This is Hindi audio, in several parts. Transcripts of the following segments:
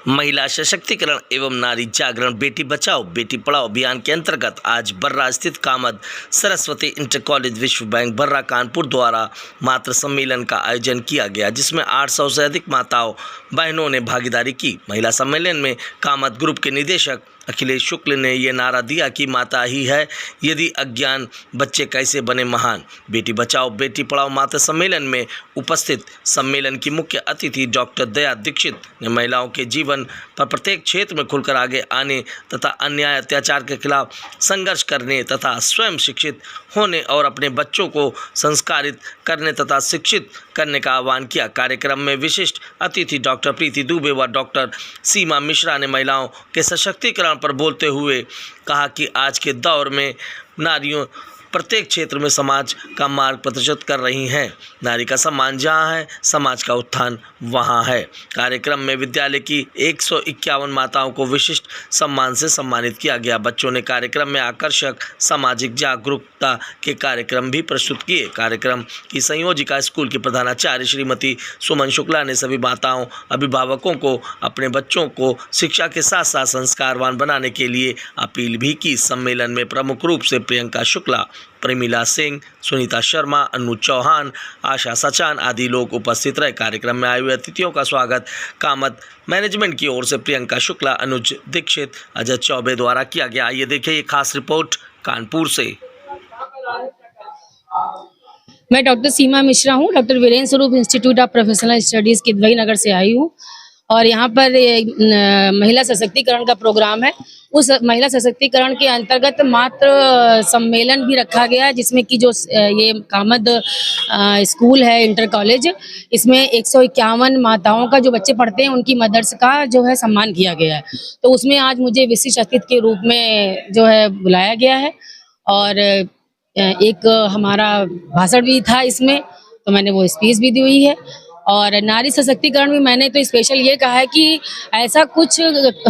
महिला सशक्तिकरण एवं नारी जागरण बेटी बचाओ बेटी पढ़ाओ अभियान के अंतर्गत आज बर्रा स्थित कामद सरस्वती इंटर कॉलेज विश्व बैंक बर्रा कानपुर द्वारा मातृ सम्मेलन का आयोजन किया गया, जिसमें 800 से अधिक माताओं बहनों ने भागीदारी की। महिला सम्मेलन में कामद ग्रुप के निदेशक अखिलेश शुक्ल ने ये नारा दिया कि माता ही है, यदि अज्ञान बच्चे कैसे बने महान। बेटी बचाओ बेटी पढ़ाओ मातृ सम्मेलन में उपस्थित सम्मेलन की मुख्य अतिथि डॉक्टर दया दीक्षित ने महिलाओं के जीवन पर प्रत्येक क्षेत्र में खुलकर आगे आने तथा अन्याय अत्याचार के खिलाफ संघर्ष करने तथा स्वयं शिक्षित होने और अपने बच्चों को संस्कारित करने तथा शिक्षित करने का आह्वान किया। कार्यक्रम में विशिष्ट अतिथि डॉक्टर प्रीति दुबे व डॉक्टर सीमा मिश्रा ने महिलाओं के सशक्तिकरण पर बोलते हुए कहा कि आज के दौर में नारियों प्रत्येक क्षेत्र में समाज का मार्ग प्रदर्शित कर रही हैं। नारी का सम्मान जहाँ है, समाज का उत्थान वहाँ है। कार्यक्रम में विद्यालय की 151 माताओं को विशिष्ट सम्मान से सम्मानित किया गया। बच्चों ने कार्यक्रम में आकर्षक सामाजिक जागरूकता के कार्यक्रम भी प्रस्तुत किए। कार्यक्रम की संयोजिका स्कूल की प्रधानाचार्य श्रीमती सुमन शुक्ला ने सभी माताओं अभिभावकों को अपने बच्चों को शिक्षा के साथ साथ संस्कारवान बनाने के लिए अपील भी की। सम्मेलन में प्रमुख रूप से प्रियंका शुक्ला, प्रेमिला सिंह, सुनीता शर्मा, अनु चौहान, आशा सचान आदि लोग उपस्थित रहे। कार्यक्रम में आए हुए अतिथियों का स्वागत कामद मैनेजमेंट की ओर से प्रियंका शुक्ला, अनुज दीक्षित, अजय चौबे द्वारा किया गया। ये देखिए ये खास रिपोर्ट कानपुर से। मैं डॉक्टर सीमा मिश्रा हूँ, doctor Virendra Swaroop Institute of Professional Studies Kidwai Nagar से आई हूँ और यहाँ पर महिला सशक्तिकरण का प्रोग्राम है। उस महिला सशक्तिकरण के अंतर्गत मातृ सम्मेलन भी रखा गया है, जिसमें कि जो ये कामद स्कूल है इंटर कॉलेज, इसमें 151 माताओं का जो बच्चे पढ़ते हैं उनकी मदर्स का जो है सम्मान किया गया है। तो उसमें आज मुझे विशिष्ट अतिथि के रूप में जो है बुलाया गया है और एक हमारा भाषण भी था इसमें, तो मैंने वो स्पीच भी दी हुई है। और नारी सशक्तिकरण में मैंने तो स्पेशल ये कहा है कि ऐसा कुछ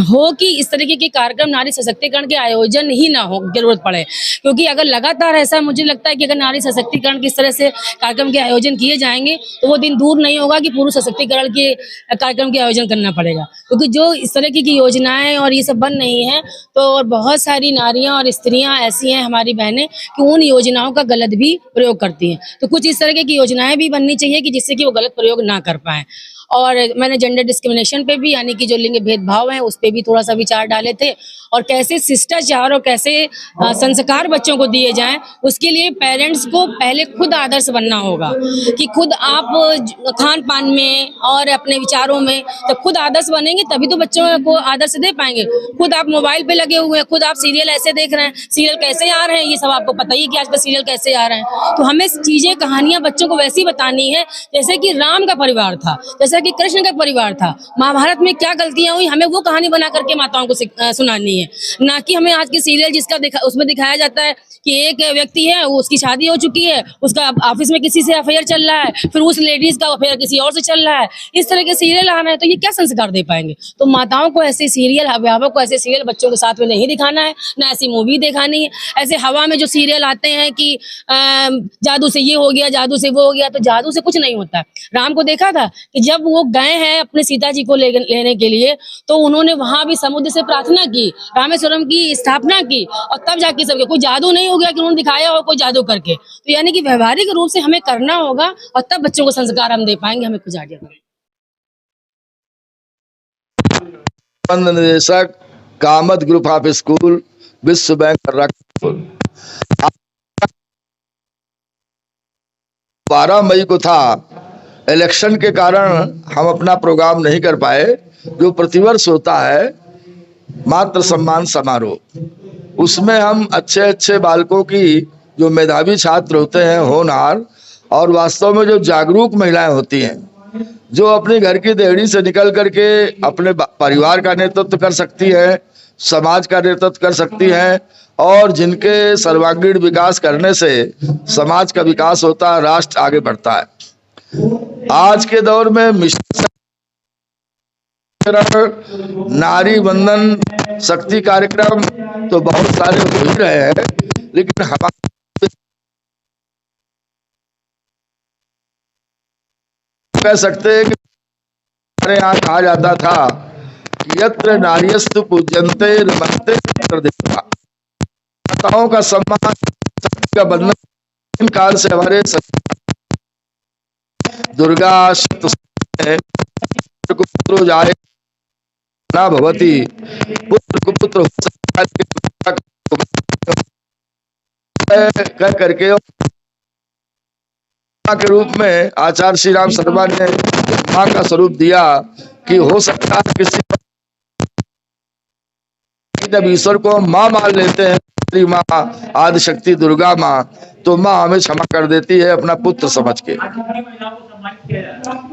हो कि इस तरीके के कार्यक्रम नारी सशक्तिकरण के आयोजन ही ना हो जरूरत पड़े, क्योंकि अगर लगातार ऐसा मुझे लगता है कि अगर नारी सशक्तिकरण की इस तरह से कार्यक्रम के आयोजन किए जाएंगे तो वो दिन दूर नहीं होगा कि पुरुष सशक्तिकरण के कार्यक्रम के आयोजन करना पड़ेगा। क्योंकि जो इस तरह की योजनाएं और ये सब बन रही हैं तो और बहुत सारी नारियाँ और स्त्रियाँ ऐसी हैं हमारी बहनें कि उन योजनाओं का गलत भी प्रयोग करती हैं। तो कुछ इस तरह की योजनाएं भी बननी चाहिए कि जिससे कि वो गलत प्रयोग ना कर पाए। और मैंने जेंडर डिस्क्रिमिनेशन पे भी, यानी कि जो लिंग भेदभाव है उस पे भी थोड़ा सा विचार डाले थे और कैसे शिष्टाचार और कैसे संस्कार बच्चों को दिए जाएं, उसके लिए पेरेंट्स को पहले खुद आदर्श बनना होगा कि खुद आप खान पान में और अपने विचारों में तो खुद आदर्श बनेंगे तभी तो बच्चों को आदर्श दे पाएंगे। खुद आप मोबाइल पे लगे हुए हैं, खुद आप सीरियल ऐसे देख रहे हैं, सीरियल कैसे आ रहे हैं ये सब आपको पता ही है कि आजकल सीरियल कैसे आ रहे हैं। तो हमें चीजें कहानियां बच्चों को वैसी बतानी है जैसे कि राम का परिवार था, जैसा कि कृष्ण का परिवार था, महाभारत में क्या गलतियां हुई हमें वो कहानी बना करके माताओं को सुनानी है, ना कि हमें आज के सीरियल जिसका उसमें दिखाया जाता है कि एक व्यक्ति है, वो उसकी शादी हो चुकी है, उसका ऑफिस में किसी से अफेयर चल रहा है, फिर उस लेडीज का अफेयर किसी और से चल रहा है, इस तरह के सीरियल आ रहे हैं, तो ये क्या संस्कार दे पाएंगे। तो माताओं को ऐसे सीरियल, अभिभावक को ऐसे सीरियल बच्चों के साथ में नहीं दिखाना है, ना ऐसी मूवी दिखानी है। ऐसे हवा में जो सीरियल आते हैं कि जादू से ये हो गया, जादू से वो हो गया, तो जादू से कुछ नहीं होता है। राम को देखा था कि जब वो गए हैं अपने सीता जी को लेने के लिए तो उन्होंने वहां भी समुद्र से प्रार्थना की, रामेश्वरम की स्थापना की और तब जाके सबके, कोई जादू नहीं हो गया कि उन्होंने दिखाया हो कोई जादू करके। तो यानी कि व्यवहारिक रूप से हमें करना होगा और तब बच्चों को संस्कार हम दे पाएंगे। हमें कुछ आगे निदेशक कामद ग्रुप ऑफ स्कूल विश्व बैंक 12 मई को था, इलेक्शन के कारण हम अपना प्रोग्राम नहीं कर पाए। जो प्रतिवर्ष होता है मातृ सम्मान समारोह, उसमें हम अच्छे बालकों की, जो मेधावी छात्र होते हैं, होनहार और वास्तव में जो जागरूक महिलाएं होती हैं, जो अपने घर की देहड़ी से निकल करके अपने परिवार का नेतृत्व कर सकती है, समाज का नेतृत्व कर सकती हैं और जिनके सर्वांगीण विकास करने से समाज का विकास होता है, राष्ट्र आगे बढ़ता है। आज के दौर में मिशन नारी वंदन शक्ति कार्यक्रम तो बहुत सारे हो ही रहे हैं, लेकिन हमारे कह सकते हैं कि हमारे यहाँ कहा जाता था यत्र नार्यस्तु पूज्यन्ते रमन्ते तत्र देवता। माताओं का सम्मान का बंधन काल से हमारे दुर्गा पुत्र जाए ना भवती, पुत्र को पुत्र हो सकता है कह करके के रूप में आचार्य श्री राम शर्मा ने मां का स्वरूप दिया कि हो सकता है किसी जब ईश्वर को मां मान लेते हैं, माँ आदि शक्ति दुर्गा माँ, तो माँ हमें क्षमा कर देती है अपना पुत्र समझ के।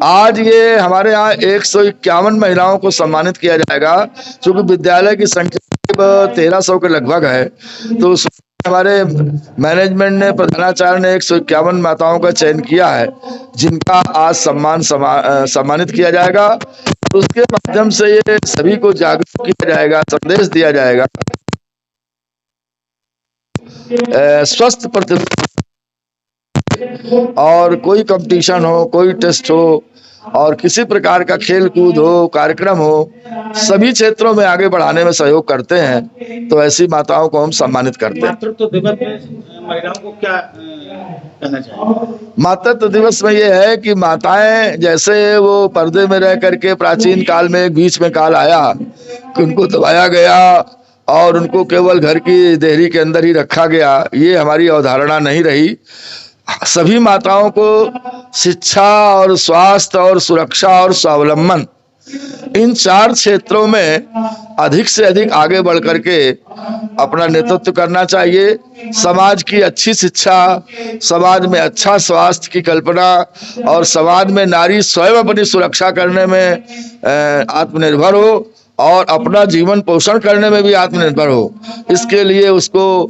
आज ये हमारे यहाँ 151 महिलाओं को सम्मानित किया जाएगा, क्योंकि विद्यालय की संख्या 1300 के लगभग है। तो हमारे मैनेजमेंट ने, प्रधानाचार्य ने 151 माताओं का चयन किया है, जिनका आज सम्मानित किया जाएगा। उसके माध्यम से ये सभी को जागरूक किया जाएगा, संदेश दिया जाएगा। स्वस्थ प्रतिभा और कोई कंपटीशन हो, कोई टेस्ट हो और किसी प्रकार का खेल कूद हो, कार्यक्रम हो, सभी क्षेत्रों में आगे बढ़ाने में सहयोग करते हैं। तो ऐसी माताओं को हम सम्मानित करते हैं। मातृत्व दिवस में महिलाओं को क्या कहना चाहिए? मातृत्व दिवस में ये है कि माताएं जैसे वो पर्दे में रह करके प्राचीन काल में एक बीच में काल आया कि उनको दबाया गया और उनको केवल घर की देहरी के अंदर ही रखा गया, ये हमारी अवधारणा नहीं रही। सभी माताओं को शिक्षा और स्वास्थ्य और सुरक्षा और स्वावलंबन, इन 4 क्षेत्रों में अधिक से अधिक आगे बढ़ करके अपना नेतृत्व करना चाहिए। समाज की अच्छी शिक्षा, समाज में अच्छा स्वास्थ्य की कल्पना और समाज में नारी स्वयं अपनी सुरक्षा करने में आत्मनिर्भर हो और अपना जीवन पोषण करने में भी आत्मनिर्भर हो, इसके लिए उसको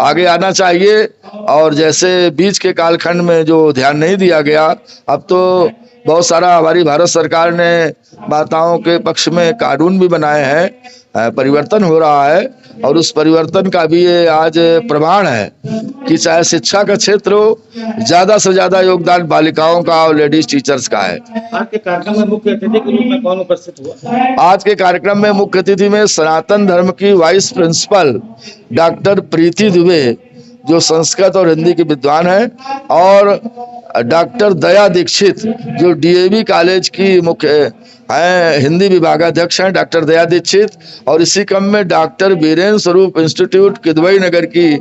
आगे आना चाहिए। और जैसे बीच के कालखंड में जो ध्यान नहीं दिया गया, अब तो बहुत सारा हमारी भारत सरकार ने माताओं के पक्ष में कानून भी बनाए हैं, परिवर्तन हो रहा है और उस परिवर्तन का भी ये आज प्रमाण है कि चाहे शिक्षा का क्षेत्र हो, ज्यादा से ज्यादा योगदान बालिकाओं का और लेडीज टीचर्स का है। आज के कार्यक्रम में मुख्य अतिथि के रूप में कौन उपस्थित हुआ? आज के कार्यक्रम में मुख्य अतिथि में सनातन धर्म की वाइस प्रिंसिपल डॉक्टर प्रीति दुबे, जो संस्कृत और हिंदी की विद्वान है, और डॉक्टर दया दीक्षित, जो डीएवी कॉलेज की मुख्य हैं, हिंदी विभागाध्यक्ष हैं डॉक्टर दया दीक्षित। और इसी क्रम में डॉक्टर वीरेंद्र स्वरूप इंस्टीट्यूट किदवई नगर की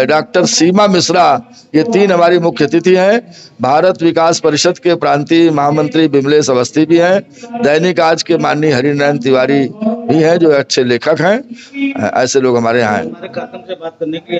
डॉक्टर सीमा मिश्रा, ये 3 हमारी मुख्य अतिथि हैं। भारत विकास परिषद के प्रांतीय महामंत्री विमलेश अवस्थी भी हैं। दैनिक आज के माननीय हरिनारायण तिवारी भी हैं, जो अच्छे लेखक हैं। ऐसे लोग हमारे यहाँ हैं। हमारे कार्यक्रम से बात करने के लिए